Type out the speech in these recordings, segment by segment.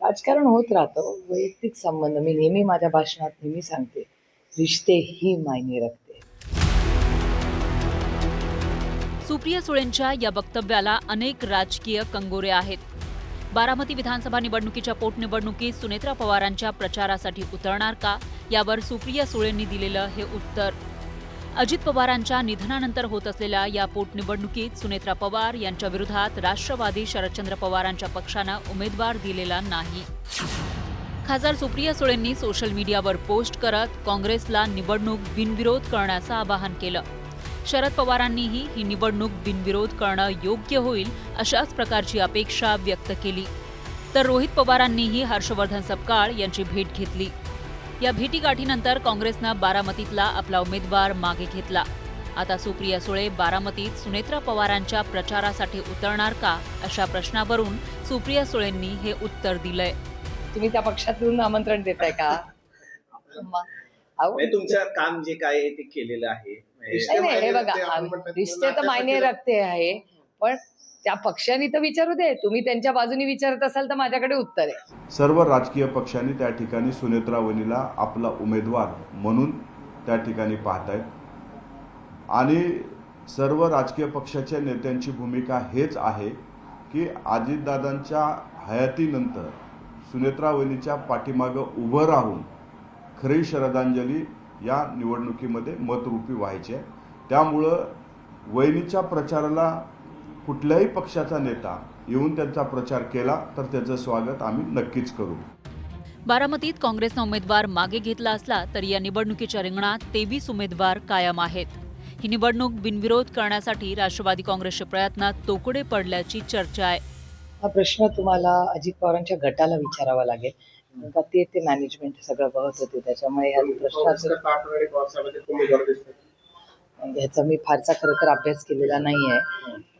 राजकारण होत राहतं. वैयक्तिक संबंध मी नेहमी माझ्या भाषणात नेहमी सांगते, रिश्ते ही मायने रखते. सुप्रिया सुळेंच्या या वक्तव्याला अनेक राजकीय कंगोरे आहेत. बारामती विधानसभा निवडणुकीच्या पोटनिवडणुकीत सुनेत्रा पवारांच्या प्रचारासाठी उतरणार का, यावर सुप्रिया सुळेंनी दिलेलं हे उत्तर. अजित पवारांच्या निधनानंतर होत असलेल्या या पोटनिवडणुकीत सुनेत्रा पवार यांच्या विरोधात राष्ट्रवादी शरदचंद्र पवारांच्या पक्षानं उमेदवार दिलेला नाही. खासदार सुप्रिया सुळेंनी सोशल मीडियावर पोस्ट करत काँग्रेसला निवडणूक बिनविरोध करण्याचं आवाहन केलं. शरद पवारांनीही ही निवडणूक बिनविरोध करणं योग्य होईल अशाच प्रकारची अपेक्षा व्यक्त केली. तर रोहित पवारांनीही हर्षवर्धन सपकाळ यांची भेट घेतली. या भेटीगाठीनंतर काँग्रेसनं बारामतीतला आपला उमेदवार मागे घेतला. आता सुप्रिया सुळे बारामतीत सुनेत्रा पवारांच्या प्रचारासाठी उतरणार का, अशा प्रश्नावरून सुप्रिया सुळेंनी हे उत्तर दिलंय. तुम्ही त्या पक्षातून आमंत्रण देताय का? म्हणजे तुमचं काम जे काय आहे ते केलेलं आहे. नाही, हे बघा, रिश्ते तर मायने रखते आहे, पण त्या पक्षांनी तर विचारू दे. तुम्ही त्यांच्या बाजूनी विचारत असाल तर माझ्याकडे उत्तर आहे. सर्व राजकीय पक्षांनी त्या ठिकाणी सुनेत्रा वहिनीला आपला उमेदवार म्हणून त्या ठिकाणी पाहतायत आणि सर्व राजकीय पक्षाच्या नेत्यांची भूमिका हेच आहे की अजितदादांच्या हयातीनंतर सुनेत्रा वहिनीच्या पाठीमागं उभं राहून खरी श्रद्धांजली या निवडणुकीमध्ये मतरूपी व्हायची आहे. त्यामुळं वहिनीच्या प्रचाराला कुठल्याही पक्षाचा नेता येऊन त्यांचा प्रचार केला तर त्याचं स्वागत आम्ही नक्कीच करू. बारामतीत काँग्रेसनं उमेदवार मागे घेतला असला तरी या निवडणुकीच्या रिंगणात 23 उमेदवार कायम आहेत. ही निवडणूक बिनविरोध करण्यासाठी राष्ट्रवादी काँग्रेसचे प्रयत्न तोकडे पडल्याची चर्चा आहे. हा प्रश्न तुम्हाला अजित पवारांच्या गटाला विचारावा लागेल. का ते मॅनेजमेंट सगळं बघत होते, त्याच्यामुळे ह्या प्रश्नाचं ह्याचा मी फारसा खरं तर अभ्यास केलेला नाही आहे.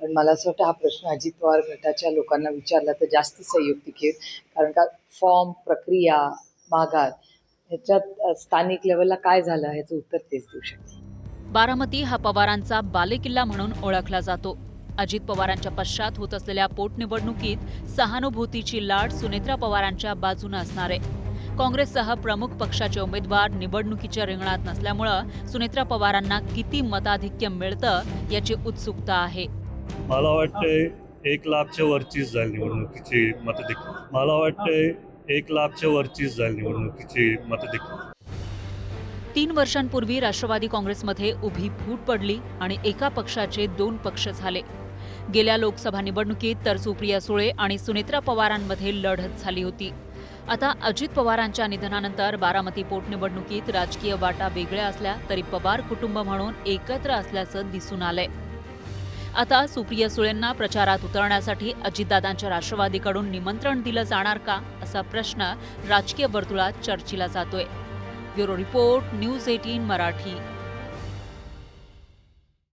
पण मला असं वाटतं हा प्रश्न अजित पवार गटाच्या लोकांना विचारला तर जास्त संयुक्तिक आहे. कारण का फॉर्म, प्रक्रिया, माघार ह्याच्यात स्थानिक लेवलला काय झालं ह्याचं उत्तर तेच देऊ शकते. बारामती हा पवारांचा बालेकिल्ला म्हणून ओळखला जातो. अजित पवारांच्या पश्चात होत असलेल्या पोटनिवडणुकीत सहानुभूतीची लाट सुनेत्रा पवारांच्या बाजूने असणार आहे. काँग्रेससह प्रमुख पक्षाचे उमेदवार निवडणुकीच्या रिंगणात नसल्यामुळं सुनेत्रा पवारांना किती मताधिक्य मिळतं याची उत्सुकता आहे. मला वाटतंय 1 लाखच्या वरचीच झाली निवडणुकीची मतधिक्य. मला वाटतंय 1 लाखच्या वरचीच झाली निवडणुकीची मतधिक्य. 3 वर्षांपूर्वी राष्ट्रवादी काँग्रेसमध्ये उभी फूट पडली आणि एका पक्षाचे 2 पक्ष झाले. गेल्या लोकसभा निवडणुकीत तर सुप्रिया सुळे आणि सुनेत्रा पवारांमध्ये लढत झाली होती. आता अजित पवारांच्या निधनानंतर बारामती पोटनिवडणुकीत राजकीय वाटा वेगळ्या असल्या तरी पवार कुटुंब म्हणून एकत्र असल्याचं दिसून आलंय. आता सुप्रिया सुळेंना प्रचारात उतरण्यासाठी अजितदादांच्या राष्ट्रवादीकडून निमंत्रण दिलं जाणार का, असा प्रश्न राजकीय वर्तुळात चर्चिला जातोय. Bureau report, news 18 Marathi.